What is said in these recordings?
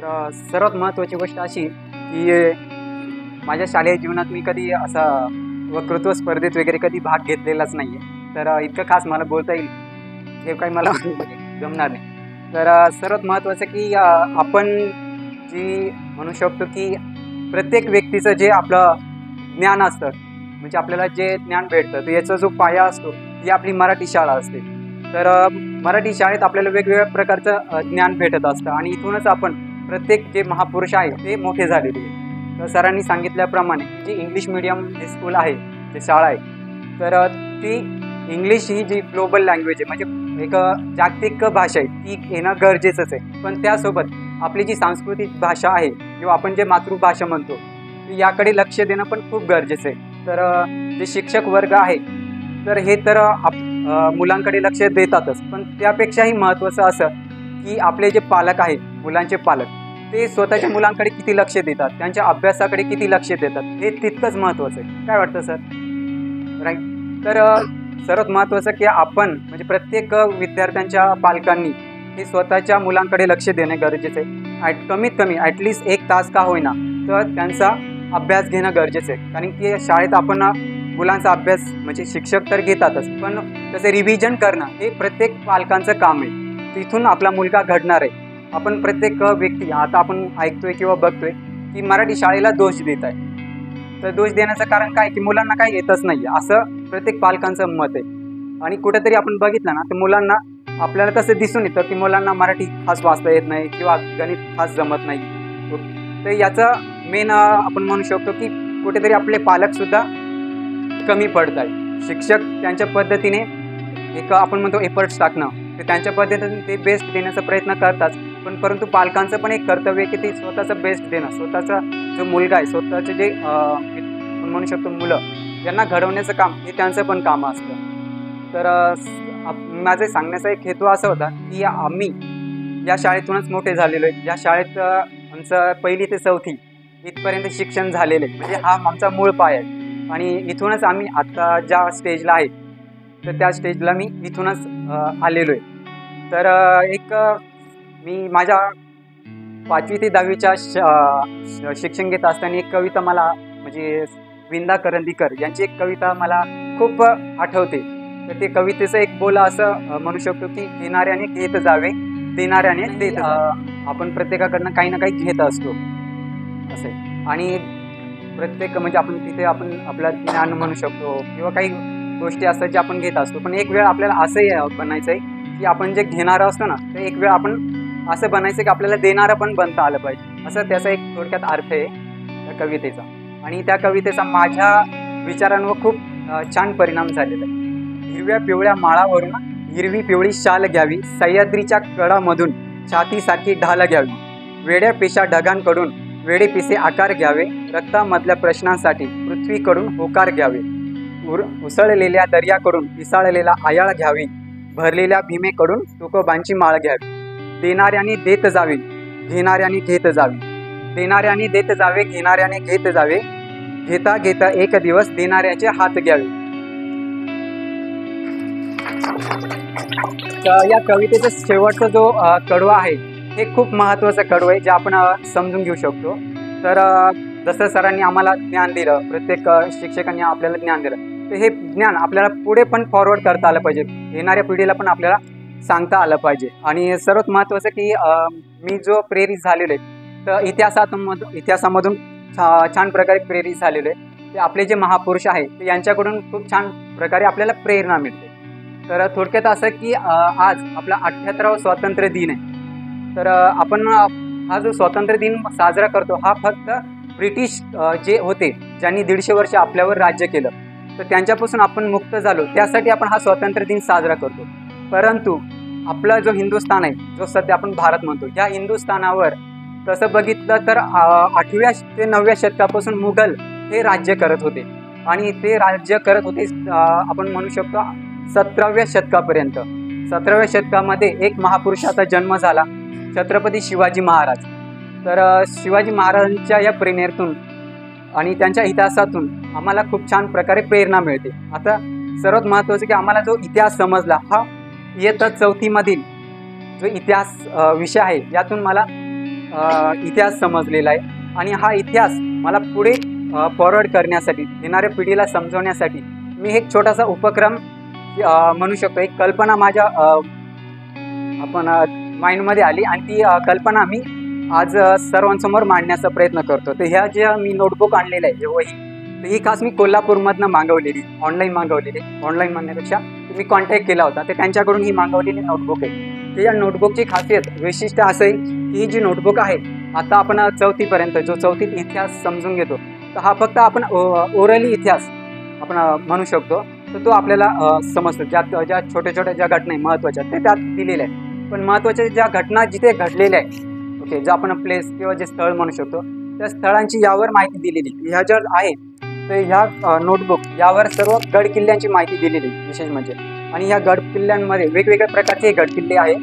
सर्वात महत्त्वाची गोष्ट अशी की माझ्या शालेय जीवनात मी कधी असा वक्तृत्व स्पर्धेत वगैरे कधी भाग घेतलेलाच नाही आहे. इतकं खास मला बोलता येईल हे काही मला जमणार नाही. सर्वात महत्त्वाचं की आपण जी म्हणू शकतो की प्रत्येक व्यक्तीचं जे आपलं ज्ञान असतं, म्हणजे आपल्याला जे ज्ञान भेटतं तर याचा जो पाया असतो ही आपली मराठी शाळा असते. मराठी शाळेत आपल्याला वेगवेगळ्या प्रकारचं ज्ञान भेटत असतं आणि इथूनच आपण प्रत्येक जे महापुरुष आहे ते मोठे झालेले आहे. तर सरांनी सांगितल्याप्रमाणे जी इंग्लिश मीडियम स्कूल आहे, जे शाळा आहे, ती इंग्लिश ही जी ग्लोबल लँग्वेज आहे, म्हणजे एक जागतिक भाषा आहे, ती येणं गरजेचंच आहे. पण त्यासोबत आपली जी सांस्कृतिक भाषा आहे किंवा आपण जे मातृभाषा म्हणतो याकडे लक्ष देणं पण खूप गरजेचं आहे. जे शिक्षक वर्ग आहे तर हे तर मुलांकडे लक्ष देतातच, पण त्यापेक्षाही महत्त्वाचं असं की आपले जे पालक आहेत, मुलांचे पालक, ते स्वतःच्या मुलांकडे किती लक्ष देतात, त्यांच्या अभ्यासाकडे किती लक्ष देतात, हे तितकंच महत्त्वाचं आहे. काय वाटतं सर? राईट. सर्वात महत्त्वाचं की आपण म्हणजे प्रत्येक विद्यार्थ्यांच्या पालकांनी हे स्वतःच्या मुलांकडे लक्ष देणे गरजेचं आहे. कमीत कमी ॲटलिस्ट 1 तास का होईना तर त्यांचा अभ्यास घेणं गरजेचं आहे. कारण की शाळेत आपण मुलांचा अभ्यास म्हणजे शिक्षक तर घेतातच, पण तसे रिव्हिजन करणं हे प्रत्येक पालकांचं काम आहे. तिथून आपला मुलगा घडणार आहे. आपण प्रत्येक व्यक्ती आता आपण ऐकतोय किंवा बघतोय की मराठी शाळेला दोष देत आहे. तर दोष देण्याचं कारण काय की मुलांना काय येतच नाही असं प्रत्येक पालकांचं मत आहे. आणि कुठेतरी आपण बघितलं ना तर मुलांना आपल्याला तसं दिसून येतं की मुलांना मराठी खास वाचता येत नाही किंवा गणित खास जमत नाही. तर याचं मेन आपण म्हणू शकतो की कुठेतरी आपले पालकसुद्धा कमी पडत आहे. शिक्षक त्यांच्या पद्धतीने एक आपण म्हणतो एफर्ट्स टाकणं, ते त्यांच्या पद्धतीने ते बेस्ट देण्याचा प्रयत्न करतात, परंतु पालकांचं पण एक कर्तव्य आहे की ते स्वतःचं बेस्ट देणं, स्वतःचा जो मुलगा आहे, स्वतःचे जे आपण म्हणू शकतो मुलं, यांना घडवण्याचं काम हे त्यांचं पण काम असतं. माझे सांगण्याचा एक हेतू असा होता की आम्ही या शाळेतूनच मोठे झालेलो आहे. या शाळेत आमचं 1ली ते 4थी इथपर्यंत शिक्षण झालेलं आहे, म्हणजे हा आमचा मूळ पाय आहे. आणि इथूनच आम्ही आत्ता ज्या स्टेजला आहे तर त्या स्टेजला मी इथूनच आलेलो आहे. मी माझ्या 5वी ते 10वीच्या शिक्षण घेत असताना एक कविता मला म्हणजे विंदा करंदीकर यांची एक कविता मला खूप आठवते. तर ते कवितेचं एक बोला असं म्हणू शकतो की घेणाऱ्याने घेत जावे, देणाऱ्याने देत. आपण प्रत्येकाकडनं काही ना काही घेत असतो असे, आणि प्रत्येक म्हणजे आपण तिथे आपण आपलं ज्ञान म्हणू शकतो किंवा काही गोष्टी असतात जे आपण घेत असतो. पण एक वेळ आपल्याला असंही बनायचं आहे की आपण जे घेणारं असतो ना तर एक वेळ आपण असं बनायचं की आपल्याला देणारं पण बनता आलं पाहिजे, असं त्याचा एक थोडक्यात अर्थ आहे त्या कवितेचा. आणि त्या कवितेचा माझ्या विचारांवर खूप छान परिणाम झालेला आहे. हिरव्या पिवळ्या माळावरून हिरवी पिवळी शाल घ्यावी, सह्याद्रीच्या कडामधून छातीसारखी ढाल घ्यावी, वेड्या पेशा ढगांकडून वेडे पिसे आकार घ्यावे, रक्तामधल्या प्रश्नांसाठी पृथ्वीकडून होकार घ्यावे, उसळलेल्या दर्याकडून पिसाळलेला आयाळ घ्यावी, भरलेल्या भीमेकडून तुकोबांची माळ घ्यावी. देणाऱ्याने देत जावे, घेणाऱ्याने घेत जावे, देणाऱ्याने देत जावे, घेणाऱ्याने घेत जावे, घेता घेता एक दिवस देणाऱ्याचे हात घ्यावे. या कवितेचा शेवटचा जो कडवा आहे हे खूप महत्त्वाचं कडवं आहे, जे आपण समजून घेऊ शकतो. जसं सरांनी आम्हाला ज्ञान दिलं, प्रत्येक शिक्षकांनी आपल्याला ज्ञान दिलं, तर हे ज्ञान आपल्याला पुढे पण फॉरवर्ड करता आलं पाहिजे, येणाऱ्या पिढीला पण आपल्याला सांगता आलं पाहिजे. आणि सर्वात महत्त्वाचं की मी जो प्रेरित झालेलो आहे तर इतिहासामधून छान प्रकारे प्रेरित झालेलो आहे. ते आपले जे महापुरुष आहे ते यांच्याकडून खूप छान प्रकारे आपल्याला प्रेरणा मिळते. थोडक्यात असं की आज आपला 78वा स्वातंत्र्य दिन आहे. आपण हा जो स्वातंत्र्य दिन साजरा करतो हा फक्त ब्रिटिश जे होते, ज्यांनी 150 वर्ष आपल्यावर राज्य केलं, तर त्यांच्यापासून आपण मुक्त झालो, त्यासाठी आपण हा स्वातंत्र्य दिन साजरा करतो. परंतु आपला जो हिंदुस्थान आहे, जो सध्या आपण भारत म्हणतो, या हिंदुस्थानावर तसं बघितलं तर 8व्या ते 9व्या शतकापासून मुघल हे राज्य करत होते. आणि ते राज्य करत होते आपण म्हणू शकतो 17व्या शतकापर्यंत. 17व्या शतकामध्ये एक महापुरुषाचा जन्म झाला, छत्रपती शिवाजी महाराज. शिवाजी महाराजांच्या या प्रेरणेतून आणि त्यांच्या इतिहासातून आम्हाला खूप छान प्रकारे प्रेरणा मिळते. आता सर्वात महत्त्वाचं की आम्हाला जो इतिहास समजला हा इयत्ता 4थीमधील जो इतिहास विषय आहे, यातून मला इतिहास समजलेला आहे आणि हा इतिहास मला पुढे फॉरवर्ड करण्यासाठी, येणाऱ्या पिढीला समजवण्यासाठी मी एक छोटासा उपक्रम म्हणू शकतो, एक कल्पना माझ्या आपण माइंडमध्ये आली आणि ती कल्पना मी आज सर्वांसमोर मांडण्याचा प्रयत्न करतो. तर ह्या ज्या मी नोटबुक आणलेलं आहे, वही, तर ही खास मी कोल्हापूरमधनं मागवलेली, ऑनलाईन मागवलेली. ऑनलाईन म्हणण्यापेक्षा मी कॉन्टॅक्ट केला होता, तर त्यांच्याकडून ही मागवलेली नोटबुक आहे. तर या नोटबुकची खासियत, वैशिष्ट्य असं आहे की ही जी नोटबुक आहे, आता आपण 4थीपर्यंत जो 4थीत इतिहास समजून घेतो, तर हा फक्त आपण ओरली इतिहास आपण म्हणू शकतो. तर तो आपल्याला समजतो. ज्या छोट्या छोट्या ज्या घटना आहे महत्त्वाच्या ते त्यात दिलेल्या आहे. पण महत्त्वाच्या ज्या घटना जिथे घडलेल्या आहे, ओके, जे आपण प्लेस किंवा जे स्थळ म्हणू शकतो, त्या स्थळांची यावर माहिती दिलेली. ह्या ज्या आहे तर ह्या नोटबुक यावर सर्व गड किल्ल्यांची माहिती दिलेली विशेष म्हणजे. आणि ह्या गड किल्ल्यांमध्ये वेगवेगळ्या प्रकारचे गड किल्ले आहे.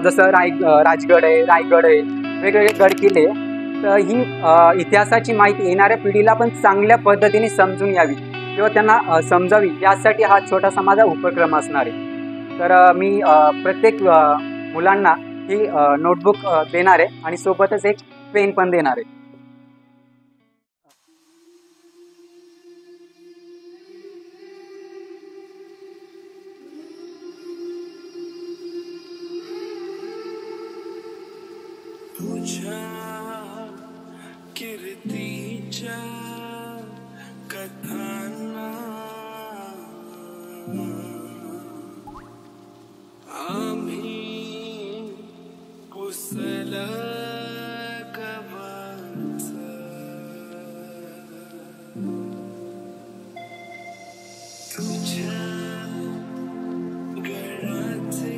जसं राजगड आहे, रायगड आहे, वेगवेगळे गड किल्ले. तर ही इतिहासाची माहिती येणाऱ्या पिढीला पण चांगल्या पद्धतीने समजून यावी किंवा त्यांना समजावी, यासाठी हा छोटासा माझा उपक्रम असणार आहे. तर मी प्रत्येक मुलांना ही नोटबुक देणार आहे आणि सोबतच एक पेन पण देणार आहे. तुझ्या कीर्तीच्या कथांना आम्ही पुसल कवच, तुझ्या गळाचे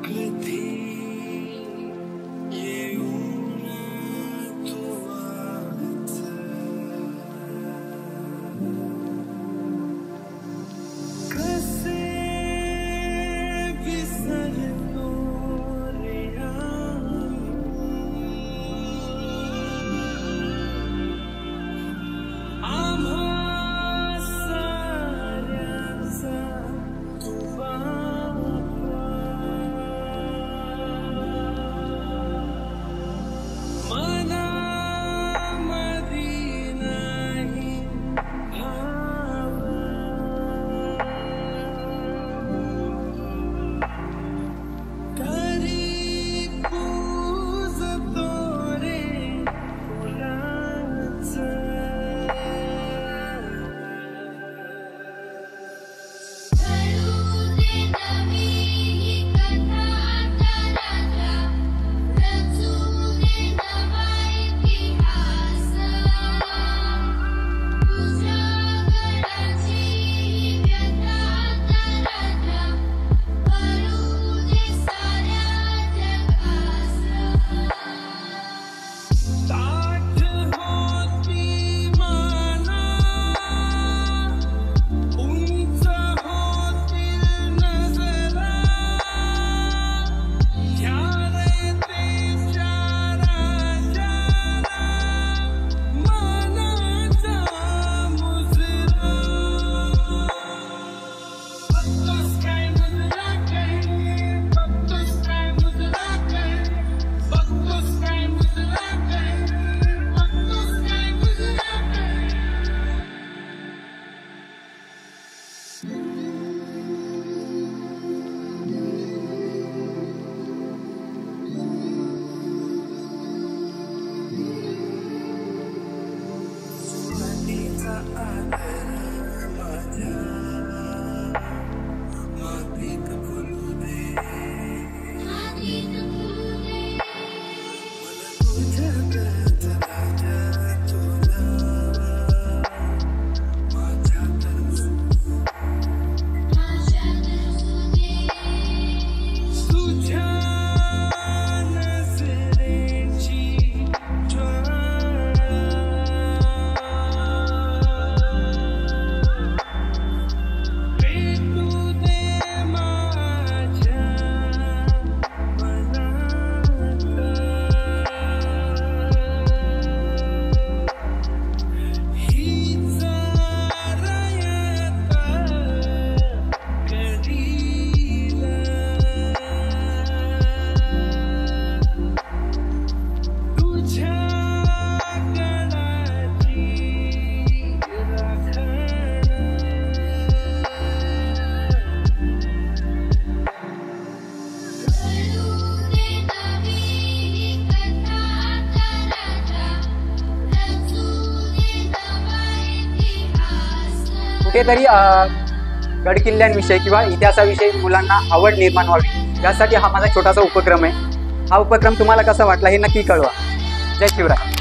कधी येऊन तू वाच, कसे विसरतो रे आम्हा साऱ्यांचा तू कुठेतरी गडकिल्ल्यांविषयी किंवा इतिहासाविषयी मुलांना आवड निर्माण व्हावी यासाठी हा माझा छोटासा उपक्रम आहे. हा उपक्रम तुम्हाला कसा वाटला हे नक्की कळवा. जय शिवराय.